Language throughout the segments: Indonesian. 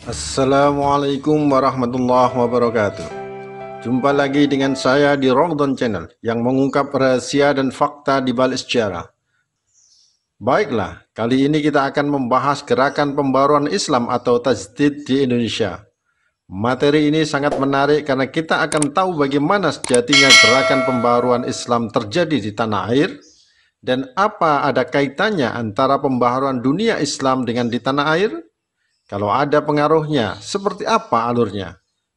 Assalamualaikum warahmatullahi wabarakatuh. Jumpa lagi dengan saya di Ramadan Channel yang mengungkap rahasia dan fakta di balik sejarah. Baiklah, kali ini kita akan membahas gerakan pembaruan Islam atau Tajdid di Indonesia. Materi ini sangat menarik karena kita akan tahu bagaimana sejatinya gerakan pembaruan Islam terjadi di tanah air dan apa ada kaitannya antara pembaharuan dunia Islam dengan di tanah air. Kalau ada pengaruhnya, seperti apa alurnya?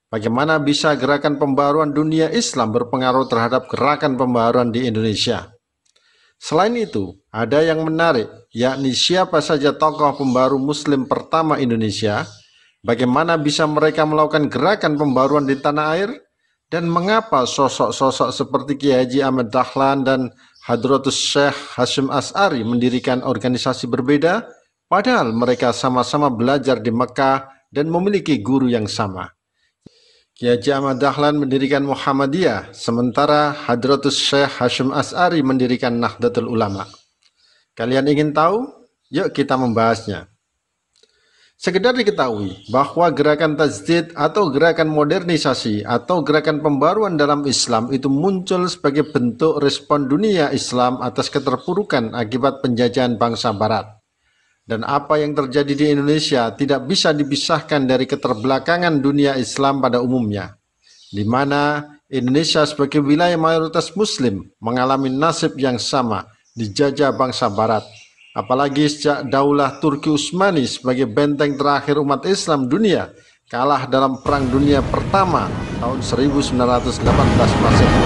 Bagaimana bisa gerakan pembaruan dunia Islam berpengaruh terhadap gerakan pembaruan di Indonesia? Selain itu, ada yang menarik, yakni siapa saja tokoh pembaru Muslim pertama Indonesia, bagaimana bisa mereka melakukan gerakan pembaruan di tanah air, dan mengapa sosok-sosok seperti Kiai Haji Ahmad Dahlan dan Hadratus Syekh Hasyim Asy'ari mendirikan organisasi berbeda, padahal mereka sama-sama belajar di Mekah dan memiliki guru yang sama. Kiai Haji Ahmad Dahlan mendirikan Muhammadiyah, sementara Hadratus Syekh Hasyim Asy'ari mendirikan Nahdlatul Ulama. Kalian ingin tahu? Yuk kita membahasnya. Sekedar diketahui bahwa gerakan tajdid atau gerakan modernisasi atau gerakan pembaruan dalam Islam itu muncul sebagai bentuk respon dunia Islam atas keterpurukan akibat penjajahan bangsa Barat. Dan apa yang terjadi di Indonesia tidak bisa dipisahkan dari keterbelakangan dunia Islam pada umumnya, di mana Indonesia sebagai wilayah mayoritas Muslim mengalami nasib yang sama, dijajah bangsa Barat. Apalagi sejak Daulah Turki Utsmani sebagai benteng terakhir umat Islam dunia kalah dalam Perang Dunia Pertama tahun 1918 Masehi.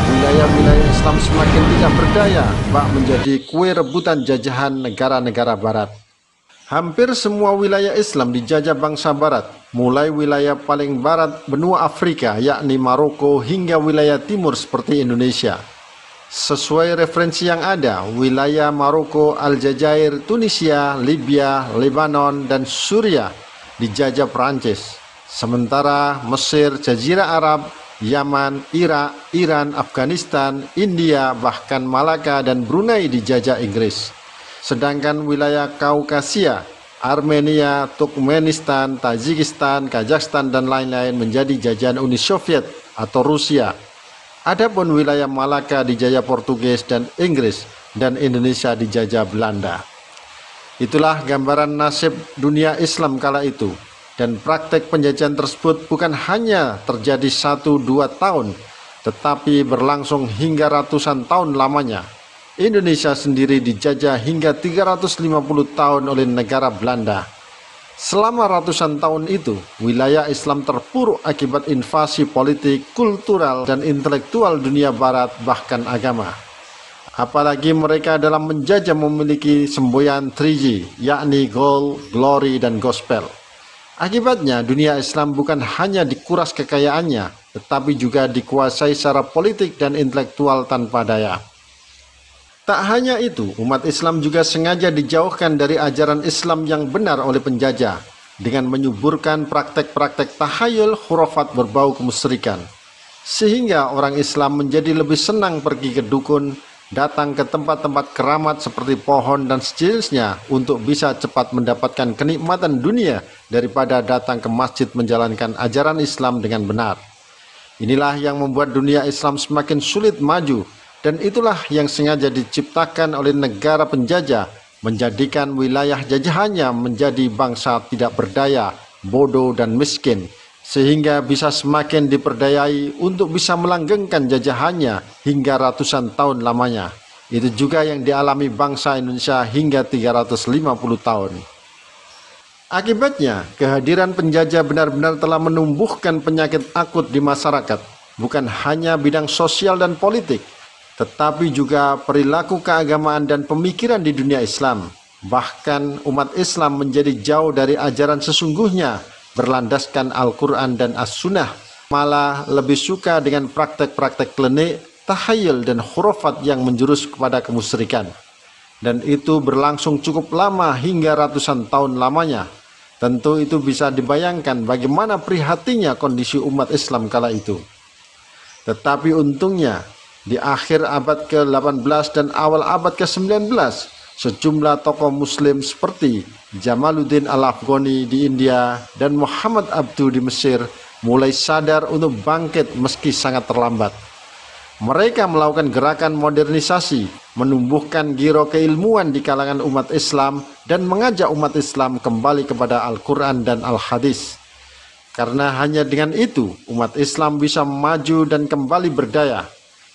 Wilayah-wilayah Islam semakin tidak berdaya, bak menjadi kue rebutan jajahan negara-negara Barat. Hampir semua wilayah Islam dijajah bangsa Barat, mulai wilayah paling barat benua Afrika yakni Maroko hingga wilayah timur seperti Indonesia. Sesuai referensi yang ada, wilayah Maroko, Aljazair, Tunisia, Libya, Lebanon, dan Suriah dijajah Perancis. Sementara Mesir, Jazirah Arab, Yaman, Irak, Iran, Afghanistan, India, bahkan Malaka dan Brunei dijajah Inggris. Sedangkan wilayah Kaukasia, Armenia, Turkmenistan, Tajikistan, Kazakhstan, dan lain-lain menjadi jajahan Uni Soviet atau Rusia. Adapun wilayah Malaka dijajah Portugis dan Inggris, dan Indonesia dijajah Belanda. Itulah gambaran nasib dunia Islam kala itu, dan praktek penjajahan tersebut bukan hanya terjadi 1-2 tahun, tetapi berlangsung hingga ratusan tahun lamanya. Indonesia sendiri dijajah hingga 350 tahun oleh negara Belanda. Selama ratusan tahun itu, wilayah Islam terpuruk akibat invasi politik, kultural, dan intelektual dunia Barat, bahkan agama. Apalagi mereka dalam menjajah memiliki semboyan 3G, yakni gold, glory, dan gospel. Akibatnya, dunia Islam bukan hanya dikuras kekayaannya, tetapi juga dikuasai secara politik dan intelektual tanpa daya. Tak hanya itu, umat Islam juga sengaja dijauhkan dari ajaran Islam yang benar oleh penjajah dengan menyuburkan praktek-praktek tahayul khurafat berbau kemusyrikan. Sehingga orang Islam menjadi lebih senang pergi ke dukun, datang ke tempat-tempat keramat seperti pohon dan sejenisnya untuk bisa cepat mendapatkan kenikmatan dunia daripada datang ke masjid menjalankan ajaran Islam dengan benar. Inilah yang membuat dunia Islam semakin sulit maju. Dan itulah yang sengaja diciptakan oleh negara penjajah, menjadikan wilayah jajahannya menjadi bangsa tidak berdaya, bodoh, dan miskin, sehingga bisa semakin diperdayai untuk bisa melanggengkan jajahannya hingga ratusan tahun lamanya. Itu juga yang dialami bangsa Indonesia hingga 350 tahun. Akibatnya, kehadiran penjajah benar-benar telah menumbuhkan penyakit akut di masyarakat, bukan hanya bidang sosial dan politik, tetapi juga perilaku keagamaan dan pemikiran di dunia Islam. Bahkan umat Islam menjadi jauh dari ajaran sesungguhnya berlandaskan Al-Quran dan As-Sunnah, malah lebih suka dengan praktek-praktek klinik, tahayul, dan khurafat yang menjurus kepada kemusyrikan. Dan itu berlangsung cukup lama hingga ratusan tahun lamanya. Tentu itu bisa dibayangkan bagaimana prihatinnya kondisi umat Islam kala itu. Tetapi untungnya, di akhir abad ke-18 dan awal abad ke-19, sejumlah tokoh muslim seperti Jamaluddin Al-Afghani di India dan Muhammad Abduh di Mesir mulai sadar untuk bangkit meski sangat terlambat. Mereka melakukan gerakan modernisasi, menumbuhkan giro keilmuan di kalangan umat Islam dan mengajak umat Islam kembali kepada Al-Quran dan Al-Hadis. Karena hanya dengan itu umat Islam bisa maju dan kembali berdaya.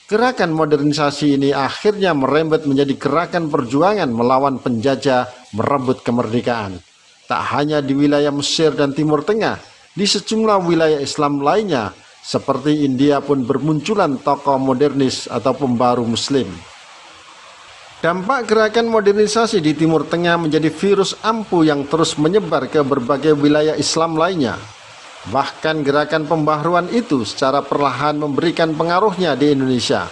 Gerakan modernisasi ini akhirnya merembet menjadi gerakan perjuangan melawan penjajah merebut kemerdekaan. Tak hanya di wilayah Mesir dan Timur Tengah, di sejumlah wilayah Islam lainnya seperti India pun bermunculan tokoh modernis atau pembaru muslim. Dampak gerakan modernisasi di Timur Tengah menjadi virus ampuh yang terus menyebar ke berbagai wilayah Islam lainnya. Bahkan gerakan pembaharuan itu secara perlahan memberikan pengaruhnya di Indonesia.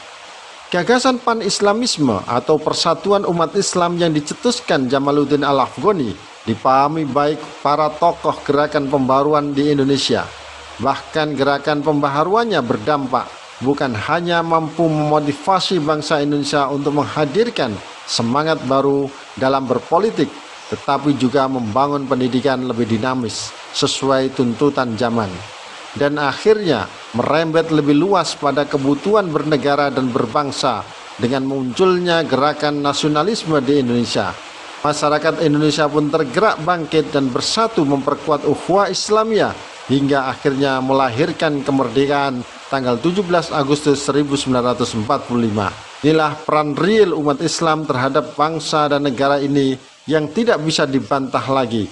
Gagasan pan-islamisme atau persatuan umat Islam yang dicetuskan Jamaluddin Al-Afghani dipahami baik para tokoh gerakan pembaharuan di Indonesia. Bahkan gerakan pembaharuannya berdampak bukan hanya mampu memotivasi bangsa Indonesia untuk menghadirkan semangat baru dalam berpolitik, tetapi juga membangun pendidikan lebih dinamis sesuai tuntutan zaman, dan akhirnya merembet lebih luas pada kebutuhan bernegara dan berbangsa dengan munculnya gerakan nasionalisme di Indonesia. Masyarakat Indonesia pun tergerak bangkit dan bersatu memperkuat ukhuwah Islamiyah hingga akhirnya melahirkan kemerdekaan tanggal 17 Agustus 1945. Inilah peran real umat Islam terhadap bangsa dan negara ini yang tidak bisa dibantah lagi,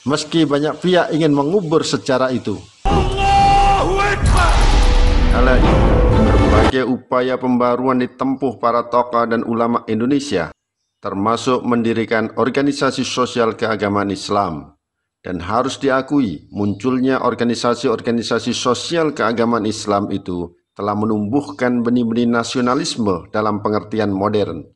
meski banyak pihak ingin mengubur sejarah itu. Kala ini, berbagai upaya pembaruan ditempuh para tokoh dan ulama Indonesia, termasuk mendirikan organisasi sosial keagamaan Islam. Dan harus diakui, munculnya organisasi-organisasi sosial keagamaan Islam itu telah menumbuhkan benih-benih nasionalisme dalam pengertian modern.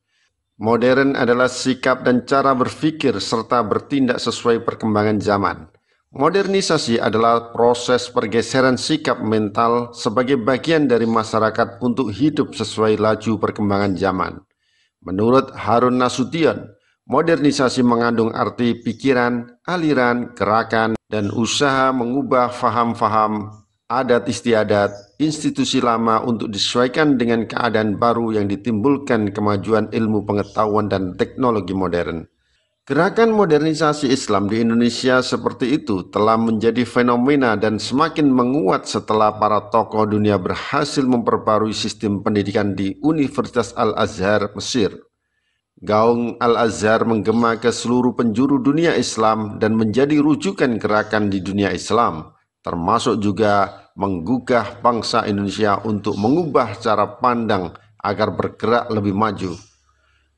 Modern adalah sikap dan cara berpikir serta bertindak sesuai perkembangan zaman. Modernisasi adalah proses pergeseran sikap mental sebagai bagian dari masyarakat untuk hidup sesuai laju perkembangan zaman. Menurut Harun Nasution, modernisasi mengandung arti pikiran, aliran, gerakan, dan usaha mengubah faham-faham, adat istiadat, institusi lama untuk disesuaikan dengan keadaan baru yang ditimbulkan kemajuan ilmu pengetahuan dan teknologi modern. Gerakan modernisasi Islam di Indonesia seperti itu telah menjadi fenomena dan semakin menguat setelah para tokoh dunia berhasil memperbarui sistem pendidikan di Universitas Al-Azhar, Mesir. Gaung Al-Azhar menggema ke seluruh penjuru dunia Islam dan menjadi rujukan gerakan di dunia Islam, termasuk juga menggugah bangsa Indonesia untuk mengubah cara pandang agar bergerak lebih maju.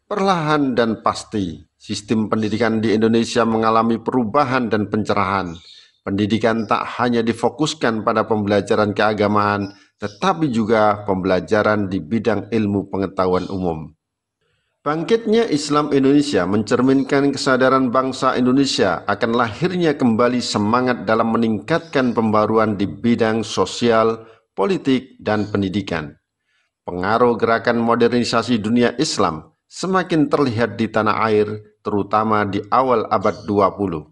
Perlahan dan pasti, sistem pendidikan di Indonesia mengalami perubahan dan pencerahan. Pendidikan tak hanya difokuskan pada pembelajaran keagamaan, tetapi juga pembelajaran di bidang ilmu pengetahuan umum. Bangkitnya Islam Indonesia mencerminkan kesadaran bangsa Indonesia akan lahirnya kembali semangat dalam meningkatkan pembaruan di bidang sosial, politik, dan pendidikan. Pengaruh gerakan modernisasi dunia Islam semakin terlihat di tanah air, terutama di awal abad 20.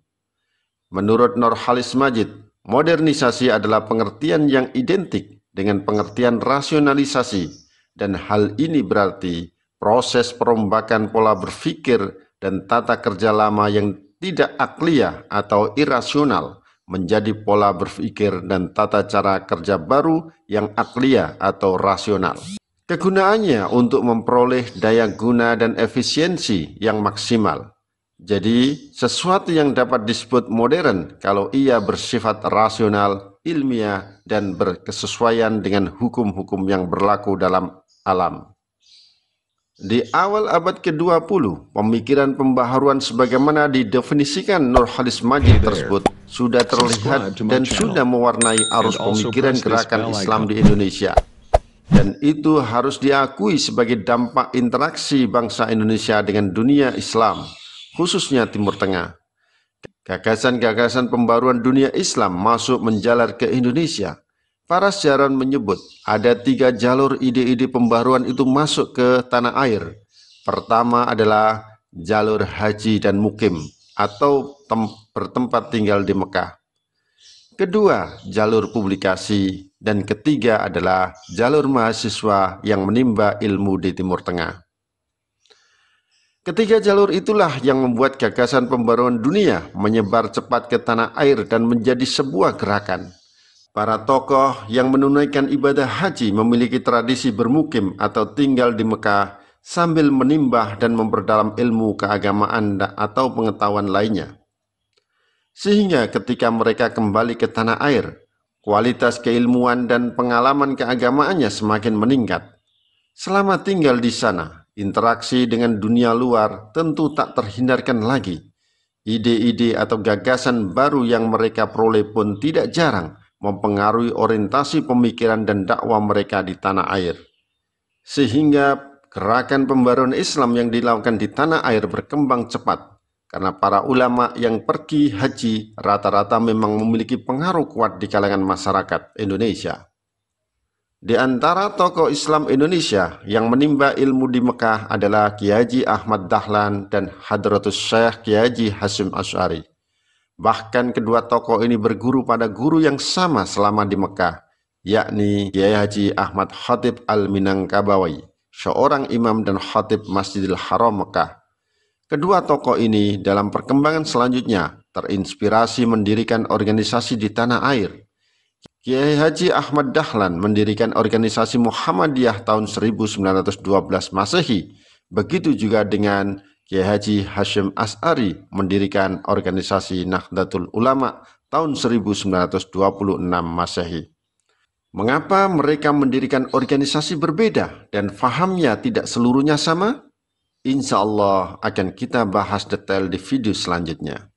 Menurut Nurhalis Majid, modernisasi adalah pengertian yang identik dengan pengertian rasionalisasi, dan hal ini berarti proses perombakan pola berpikir dan tata kerja lama yang tidak akliyah atau irasional menjadi pola berpikir dan tata cara kerja baru yang akliyah atau rasional. Kegunaannya untuk memperoleh daya guna dan efisiensi yang maksimal. Jadi, sesuatu yang dapat disebut modern kalau ia bersifat rasional, ilmiah, dan berkesesuaian dengan hukum-hukum yang berlaku dalam alam. Di awal abad ke-20, pemikiran pembaharuan sebagaimana didefinisikan Nurhalis Majid tersebut sudah terlihat dan sudah mewarnai arus pemikiran gerakan Islam di Indonesia. Dan itu harus diakui sebagai dampak interaksi bangsa Indonesia dengan dunia Islam, khususnya Timur Tengah. Gagasan-gagasan pembaruan dunia Islam masuk menjalar ke Indonesia. Para sejarawan menyebut ada 3 jalur ide-ide pembaruan itu masuk ke tanah air. Pertama adalah jalur haji dan mukim atau bertempat tinggal di Mekah. Kedua, jalur publikasi, dan ketiga adalah jalur mahasiswa yang menimba ilmu di Timur Tengah. Ketiga jalur itulah yang membuat gagasan pembaruan dunia menyebar cepat ke tanah air dan menjadi sebuah gerakan. Para tokoh yang menunaikan ibadah haji memiliki tradisi bermukim atau tinggal di Mekah sambil menimbah dan memperdalam ilmu keagamaan atau pengetahuan lainnya. Sehingga ketika mereka kembali ke tanah air, kualitas keilmuan dan pengalaman keagamaannya semakin meningkat. Selama tinggal di sana, interaksi dengan dunia luar tentu tak terhindarkan lagi. Ide-ide atau gagasan baru yang mereka peroleh pun tidak jarang mempengaruhi orientasi pemikiran dan dakwah mereka di tanah air. Sehingga gerakan pembaruan Islam yang dilakukan di tanah air berkembang cepat. Karena para ulama yang pergi haji rata-rata memang memiliki pengaruh kuat di kalangan masyarakat Indonesia. Di antara tokoh Islam Indonesia yang menimba ilmu di Mekah adalah Kiai Haji Ahmad Dahlan dan Hadratus Syekh Kiai Haji Hasyim Asy'ari. Bahkan kedua tokoh ini berguru pada guru yang sama selama di Mekah, yakni Kiai Haji Ahmad Khatib Al-Minangkabawi, seorang imam dan khatib Masjidil Haram Mekah. Kedua tokoh ini dalam perkembangan selanjutnya terinspirasi mendirikan organisasi di tanah air. Kiai Haji Ahmad Dahlan mendirikan organisasi Muhammadiyah tahun 1912 Masehi. Begitu juga dengan Kiai Haji Hasyim Asy'ari mendirikan organisasi Nahdlatul Ulama tahun 1926 Masehi. Mengapa mereka mendirikan organisasi berbeda dan fahamnya tidak seluruhnya sama? Insya Allah akan kita bahas detail di video selanjutnya.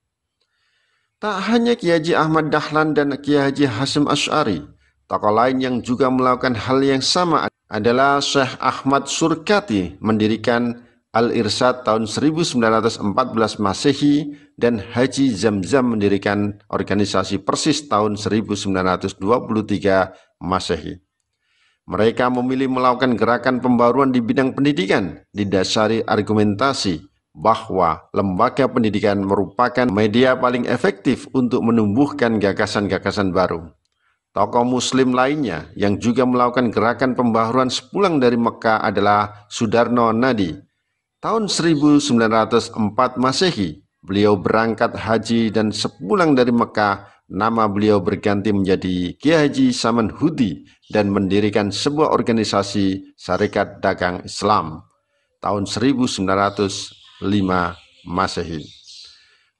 Tak hanya Kiai Haji Ahmad Dahlan dan Kiai Haji Hasyim Asy'ari, tokoh lain yang juga melakukan hal yang sama adalah Syekh Ahmad Surkati mendirikan Al-Irsyad tahun 1914 Masehi dan Haji Zamzam mendirikan organisasi Persis tahun 1923 Masehi. Mereka memilih melakukan gerakan pembaruan di bidang pendidikan didasari argumentasi bahwa lembaga pendidikan merupakan media paling efektif untuk menumbuhkan gagasan-gagasan baru. Tokoh muslim lainnya yang juga melakukan gerakan pembaharuan sepulang dari Mekah adalah Sudarno Nadi. Tahun 1904 Masehi, beliau berangkat haji dan sepulang dari Mekah, nama beliau berganti menjadi Kiai Haji Saman Hudi dan mendirikan sebuah organisasi Syarikat Dagang Islam tahun 1905 Masehi.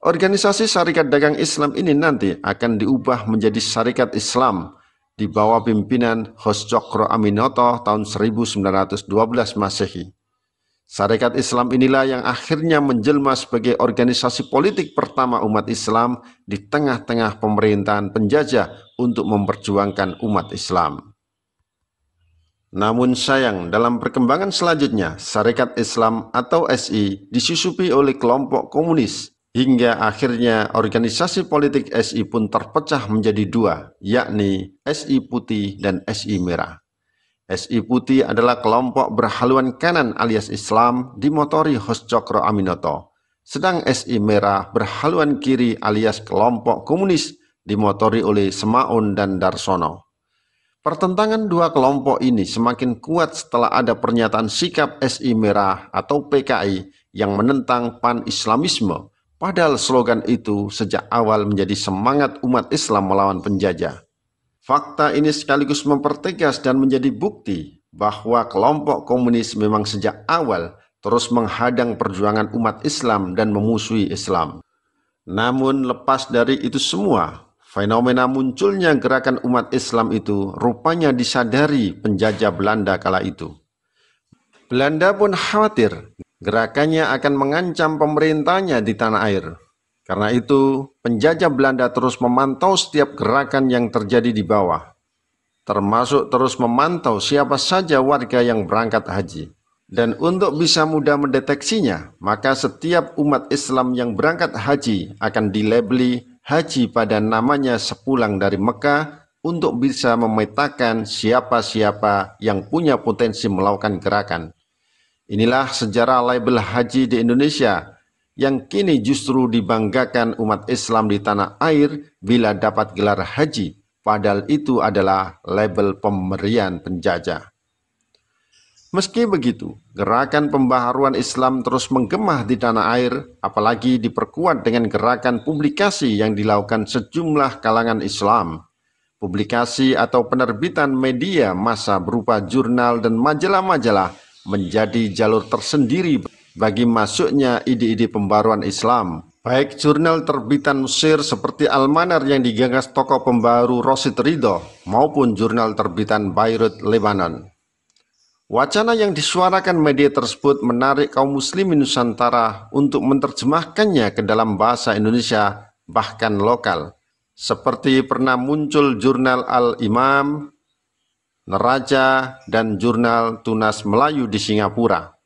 Organisasi Syarikat Dagang Islam ini nanti akan diubah menjadi Syarikat Islam di bawah pimpinan Hos Cokro Aminoto tahun 1912 Masehi. Syarikat Islam inilah yang akhirnya menjelma sebagai organisasi politik pertama umat Islam di tengah-tengah pemerintahan penjajah untuk memperjuangkan umat Islam. Namun sayang, dalam perkembangan selanjutnya, Syarikat Islam atau SI disusupi oleh kelompok komunis, hingga akhirnya organisasi politik SI pun terpecah menjadi dua, yakni SI Putih dan SI Merah. SI Putih adalah kelompok berhaluan kanan alias Islam dimotori Hos Cokro Aminoto, sedang SI Merah berhaluan kiri alias kelompok komunis dimotori oleh Semaun dan Darsono. Pertentangan dua kelompok ini semakin kuat setelah ada pernyataan sikap SI Merah atau PKI yang menentang pan-Islamisme, padahal slogan itu sejak awal menjadi semangat umat Islam melawan penjajah. Fakta ini sekaligus mempertegas dan menjadi bukti bahwa kelompok komunis memang sejak awal terus menghadang perjuangan umat Islam dan memusuhi Islam. Namun lepas dari itu semua, fenomena munculnya gerakan umat Islam itu rupanya disadari penjajah Belanda kala itu. Belanda pun khawatir gerakannya akan mengancam pemerintahnya di tanah air. Karena itu, penjajah Belanda terus memantau setiap gerakan yang terjadi di bawah, termasuk terus memantau siapa saja warga yang berangkat haji. Dan untuk bisa mudah mendeteksinya, maka setiap umat Islam yang berangkat haji akan dilabeli haji pada namanya sepulang dari Mekah untuk bisa memetakan siapa-siapa yang punya potensi melakukan gerakan. Inilah sejarah label haji di Indonesia yang kini justru dibanggakan umat Islam di tanah air bila dapat gelar haji, padahal itu adalah label pemberian penjajah. Meski begitu, gerakan pembaharuan Islam terus menggema di tanah air, apalagi diperkuat dengan gerakan publikasi yang dilakukan sejumlah kalangan Islam. Publikasi atau penerbitan media massa berupa jurnal dan majalah-majalah menjadi jalur tersendiri bagi masuknya ide-ide pembaruan Islam. Baik jurnal terbitan Mesir seperti Al-Manar yang digagas tokoh pembaru Rosid Ridho maupun jurnal terbitan Beirut, Lebanon. Wacana yang disuarakan media tersebut menarik kaum muslimin Nusantara untuk menerjemahkannya ke dalam bahasa Indonesia bahkan lokal. Seperti pernah muncul jurnal Al-Imam, Neraja, dan jurnal Tunas Melayu di Singapura.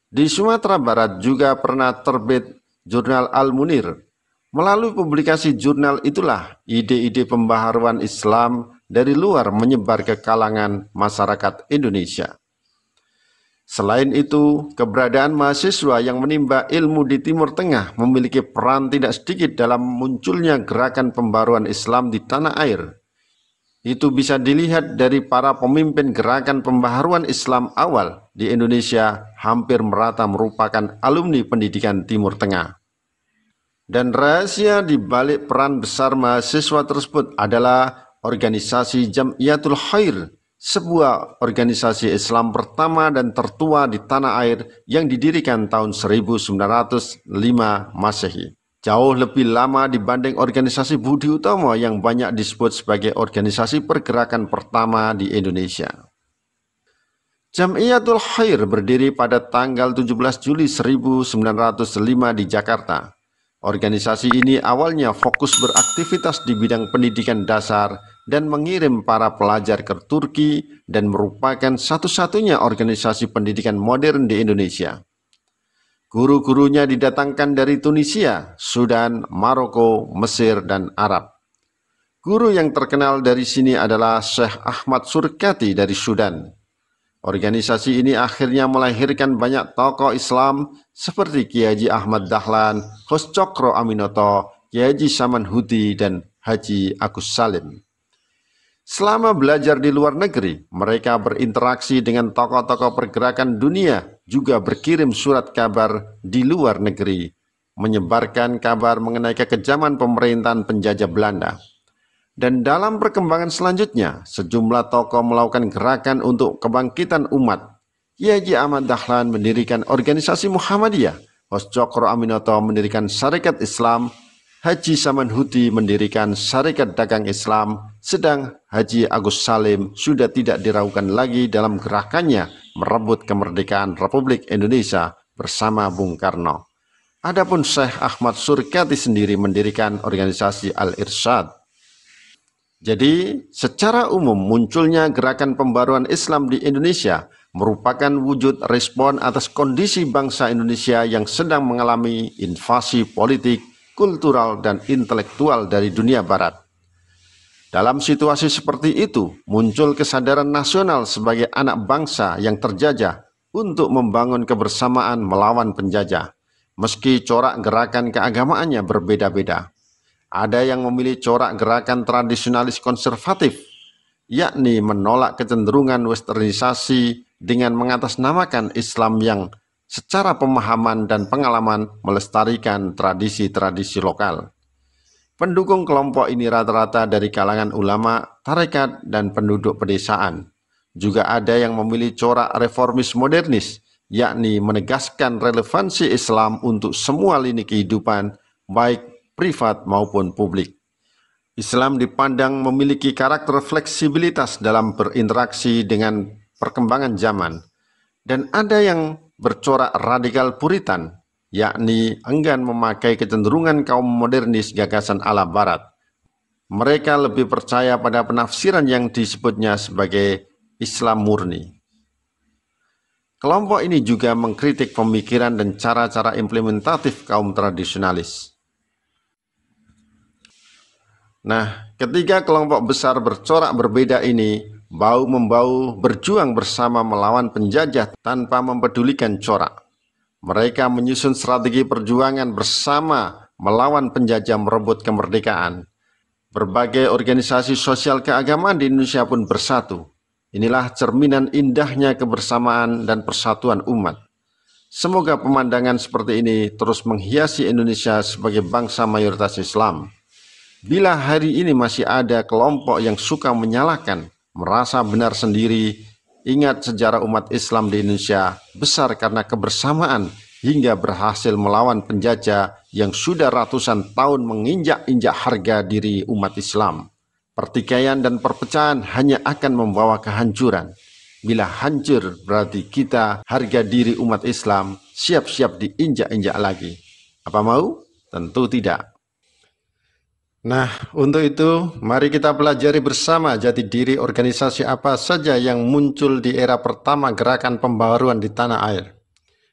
Di Sumatera Barat juga pernah terbit jurnal Al-Munir. Melalui publikasi jurnal itulah ide-ide pembaharuan Islam dari luar menyebar ke kalangan masyarakat Indonesia. Selain itu, keberadaan mahasiswa yang menimba ilmu di Timur Tengah memiliki peran tidak sedikit dalam munculnya gerakan pembaruan Islam di tanah air. Itu bisa dilihat dari para pemimpin gerakan pembaharuan Islam awal di Indonesia hampir merata merupakan alumni pendidikan Timur Tengah. Dan rahasia di balik peran besar mahasiswa tersebut adalah organisasi Jam'iyatul Khair, sebuah organisasi Islam pertama dan tertua di tanah air yang didirikan tahun 1905 Masehi. Jauh lebih lama dibanding organisasi Budi Utomo yang banyak disebut sebagai organisasi pergerakan pertama di Indonesia. Jam'iyatul Khair berdiri pada tanggal 17 Juli 1905 di Jakarta. Organisasi ini awalnya fokus beraktivitas di bidang pendidikan dasar dan mengirim para pelajar ke Turki dan merupakan satu-satunya organisasi pendidikan modern di Indonesia. Guru-gurunya didatangkan dari Tunisia, Sudan, Maroko, Mesir, dan Arab. Guru yang terkenal dari sini adalah Syekh Ahmad Surkati dari Sudan. Organisasi ini akhirnya melahirkan banyak tokoh Islam seperti Kiai Haji Ahmad Dahlan, Hos Cokro Aminoto, Kiai Haji Samanhudi, dan Haji Agus Salim. Selama belajar di luar negeri, mereka berinteraksi dengan tokoh-tokoh pergerakan dunia, juga berkirim surat kabar di luar negeri, menyebarkan kabar mengenai kekejaman pemerintahan penjajah Belanda. Dan dalam perkembangan selanjutnya, sejumlah tokoh melakukan gerakan untuk kebangkitan umat. Kiai Haji Ahmad Dahlan mendirikan organisasi Muhammadiyah, Hos Cokro Aminoto mendirikan Syarikat Islam, Haji Samanhudi mendirikan Syarikat Dagang Islam, sedang Haji Agus Salim sudah tidak diragukan lagi dalam gerakannya merebut kemerdekaan Republik Indonesia bersama Bung Karno. Adapun Syekh Ahmad Surkati sendiri mendirikan organisasi Al-Irsyad. Jadi, secara umum munculnya gerakan pembaruan Islam di Indonesia merupakan wujud respon atas kondisi bangsa Indonesia yang sedang mengalami invasi politik, kultural, dan intelektual dari dunia barat. Dalam situasi seperti itu, muncul kesadaran nasional sebagai anak bangsa yang terjajah untuk membangun kebersamaan melawan penjajah, meski corak gerakan keagamaannya berbeda-beda. Ada yang memilih corak gerakan tradisionalis konservatif, yakni menolak kecenderungan westernisasi dengan mengatasnamakan Islam yang secara pemahaman dan pengalaman melestarikan tradisi-tradisi lokal. Pendukung kelompok ini rata-rata dari kalangan ulama, tarekat, dan penduduk pedesaan. Juga ada yang memilih corak reformis modernis, yakni menegaskan relevansi Islam untuk semua lini kehidupan, baik privat maupun publik. Islam dipandang memiliki karakter fleksibilitas dalam berinteraksi dengan perkembangan zaman, dan ada yang bercorak radikal puritan, yakni enggan memakai kecenderungan kaum modernis gagasan ala barat. Mereka lebih percaya pada penafsiran yang disebutnya sebagai Islam murni. Kelompok ini juga mengkritik pemikiran dan cara-cara implementatif kaum tradisionalis. Nah, ketiga kelompok besar bercorak berbeda ini bau-membau berjuang bersama melawan penjajah tanpa mempedulikan corak. Mereka menyusun strategi perjuangan bersama melawan penjajah merebut kemerdekaan. Berbagai organisasi sosial keagamaan di Indonesia pun bersatu. Inilah cerminan indahnya kebersamaan dan persatuan umat. Semoga pemandangan seperti ini terus menghiasi Indonesia sebagai bangsa mayoritas Islam. Bila hari ini masih ada kelompok yang suka menyalahkan, merasa benar sendiri, ingat sejarah umat Islam di Indonesia besar karena kebersamaan hingga berhasil melawan penjajah yang sudah ratusan tahun menginjak-injak harga diri umat Islam. Pertikaian dan perpecahan hanya akan membawa kehancuran. Bila hancur berarti kita harga diri umat Islam siap-siap diinjak-injak lagi. Apa mau? Tentu tidak. Nah, untuk itu mari kita pelajari bersama jati diri organisasi apa saja yang muncul di era pertama gerakan pembaharuan di tanah air.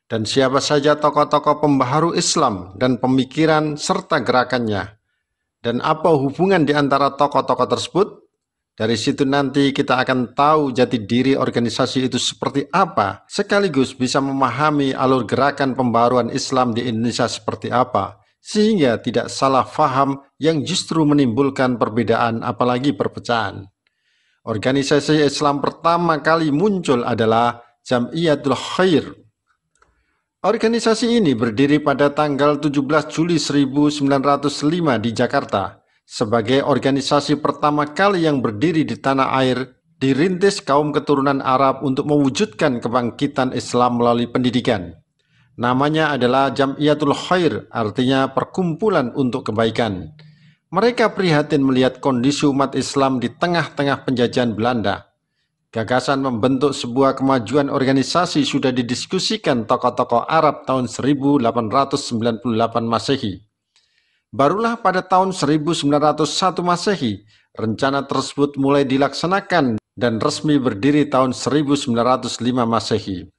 Dan siapa saja tokoh-tokoh pembaharu Islam dan pemikiran serta gerakannya. Dan apa hubungan di antara tokoh-tokoh tersebut? Dari situ nanti kita akan tahu jati diri organisasi itu seperti apa, sekaligus bisa memahami alur gerakan pembaharuan Islam di Indonesia seperti apa, sehingga tidak salah faham yang justru menimbulkan perbedaan apalagi perpecahan. Organisasi Islam pertama kali muncul adalah Jam'iyatul Khair. Organisasi ini berdiri pada tanggal 17 Juli 1905 di Jakarta. Sebagai organisasi pertama kali yang berdiri di tanah air, dirintis kaum keturunan Arab untuk mewujudkan kebangkitan Islam melalui pendidikan. Namanya adalah Jam'iyatul Khair, artinya perkumpulan untuk kebaikan. Mereka prihatin melihat kondisi umat Islam di tengah-tengah penjajahan Belanda. Gagasan membentuk sebuah kemajuan organisasi sudah didiskusikan tokoh-tokoh Arab tahun 1898 Masehi. Barulah pada tahun 1901 Masehi, rencana tersebut mulai dilaksanakan dan resmi berdiri tahun 1905 Masehi.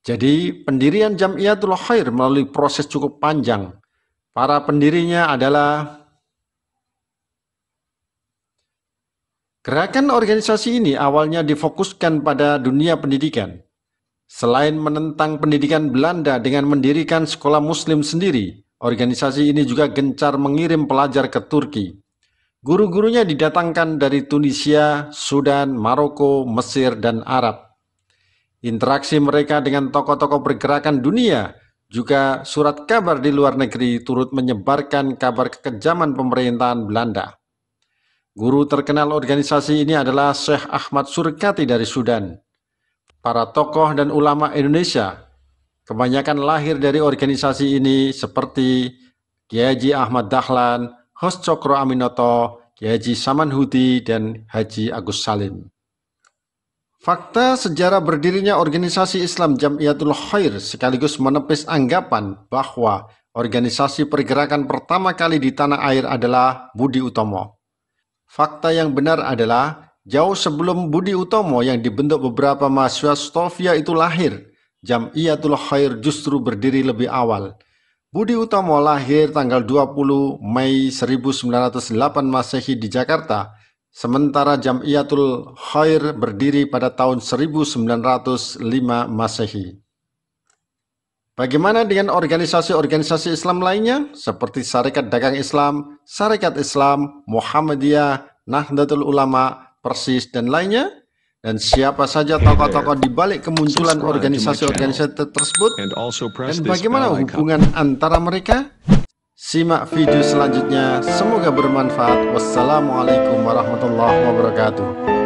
Jadi, pendirian Jam'iyatul Khair melalui proses cukup panjang. Para pendirinya adalah gerakan organisasi ini awalnya difokuskan pada dunia pendidikan. Selain menentang pendidikan Belanda dengan mendirikan sekolah muslim sendiri, organisasi ini juga gencar mengirim pelajar ke Turki. Guru-gurunya didatangkan dari Tunisia, Sudan, Maroko, Mesir, dan Arab. Interaksi mereka dengan tokoh-tokoh pergerakan dunia, juga surat kabar di luar negeri turut menyebarkan kabar kekejaman pemerintahan Belanda. Guru terkenal organisasi ini adalah Syekh Ahmad Surkati dari Sudan. Para tokoh dan ulama Indonesia kebanyakan lahir dari organisasi ini seperti Kiai Haji Ahmad Dahlan, Hos Cokro Aminoto, Kiai Haji Samanhudi, dan Haji Agus Salim. Fakta sejarah berdirinya organisasi Islam Jam'iyatul Khair sekaligus menepis anggapan bahwa organisasi pergerakan pertama kali di tanah air adalah Budi Utomo. Fakta yang benar adalah jauh sebelum Budi Utomo yang dibentuk beberapa mahasiswa Stovia itu lahir, Jam'iyatul Khair justru berdiri lebih awal. Budi Utomo lahir tanggal 20 Mei 1908 Masehi di Jakarta, sementara Jam'iyatul Khair berdiri pada tahun 1905 Masehi. Bagaimana dengan organisasi-organisasi Islam lainnya seperti Sarekat Dagang Islam, Sarekat Islam, Muhammadiyah, Nahdlatul Ulama, Persis, dan lainnya? Dan siapa saja tokoh-tokoh di balik kemunculan organisasi-organisasi tersebut? Dan bagaimana hubungan antara mereka? Simak video selanjutnya, semoga bermanfaat. Wassalamualaikum warahmatullahi wabarakatuh.